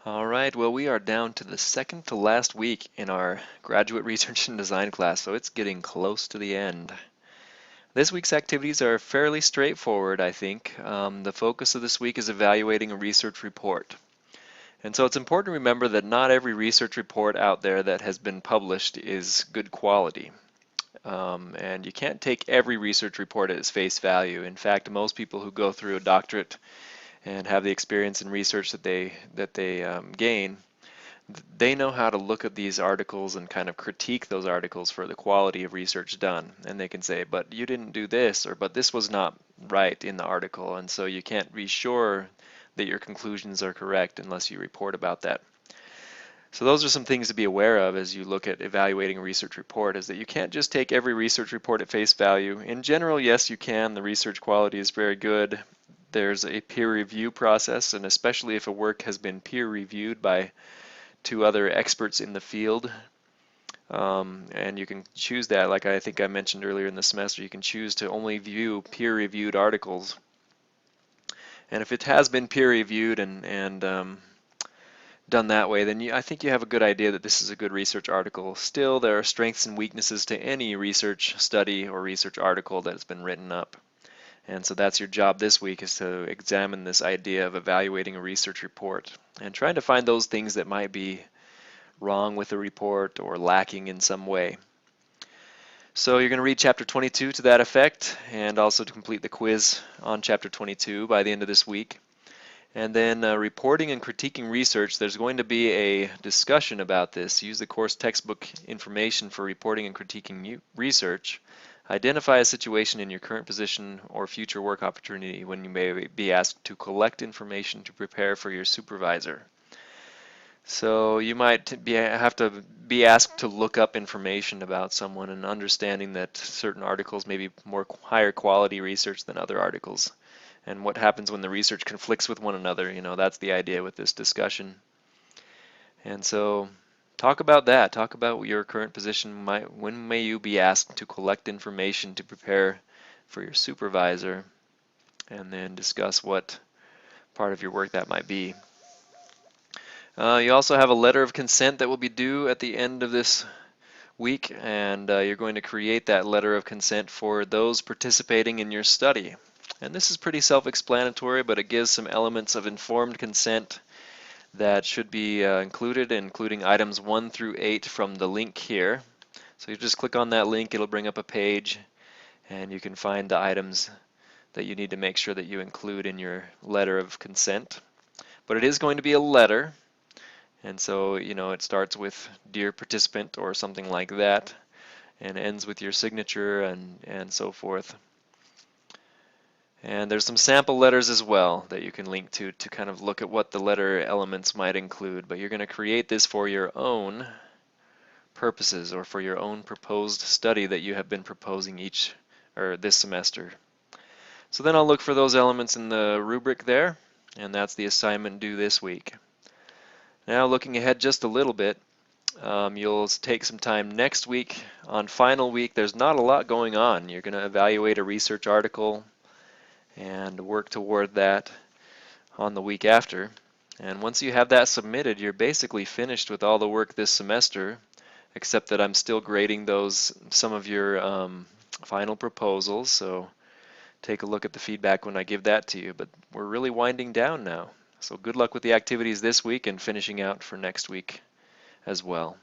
All right, well, we are down to the second to last week in our graduate research and design class, so it's getting close to the end. This week's activities are fairly straightforward, I think. The focus of this week is evaluating a research report. And so it's important to remember that not every research report out there that has been published is good quality. And you can't take every research report at its face value. In fact, most people who go through a doctorate and have the experience in research that they gain, they know how to look at these articles and kind of critique those articles for the quality of research done. And they can say, but you didn't do this, or but this was not right in the article, and so you can't be sure that your conclusions are correct unless you report about that. So those are some things to be aware of as you look at evaluating a research report, is that you can't just take every research report at face value. In general, yes, you can. The research quality is very good. There's a peer review process, and especially if a work has been peer reviewed by two other experts in the field, and you can choose that, like I think I mentioned earlier in the semester, you can choose to only view peer-reviewed articles. And if it has been peer-reviewed and done that way, then I think you have a good idea that this is a good research article. Still, there are strengths and weaknesses to any research study or research article that has been written up. And so that's your job this week, is to examine this idea of evaluating a research report and trying to find those things that might be wrong with the report or lacking in some way. So you're going to read chapter 22 to that effect, and also to complete the quiz on chapter 22 by the end of this week. And then reporting and critiquing research, there's going to be a discussion about this. Use the course textbook information for reporting and critiquing research. Identify a situation in your current position or future work opportunity when you may be asked to collect information to prepare for your supervisor. So you might have to be asked to look up information about someone, and understanding that certain articles may be more higher quality research than other articles. And what happens when the research conflicts with one another, that's the idea with this discussion. And so talk about that. Talk about your current position. When may you be asked to collect information to prepare for your supervisor, and then discuss what part of your work that might be. You also have a letter of consent that will be due at the end of this week, and you're going to create that letter of consent for those participating in your study. And this is pretty self-explanatory, but it gives some elements of informed consent that should be included, including items 1 through 8 from the link here. So you just click on that link, it'll bring up a page, and you can find the items that you need to make sure that you include in your letter of consent. But it is going to be a letter, and so it starts with "Dear Participant" or something like that, and ends with your signature and so forth. And there's some sample letters as well that you can link to kind of look at what the letter elements might include. But you're going to create this for your own purposes, or for your own proposed study that you have been proposing this semester. So then I'll look for those elements in the rubric there, and that's the assignment due this week. Now, looking ahead just a little bit, you'll take some time next week. On final week, there's not a lot going on. You're going to evaluate a research article and work toward that on the week after. And once you have that submitted, you're basically finished with all the work this semester, except that I'm still grading some of your final proposals. So take a look at the feedback when I give that to you. But we're really winding down now. So good luck with the activities this week and finishing out for next week as well.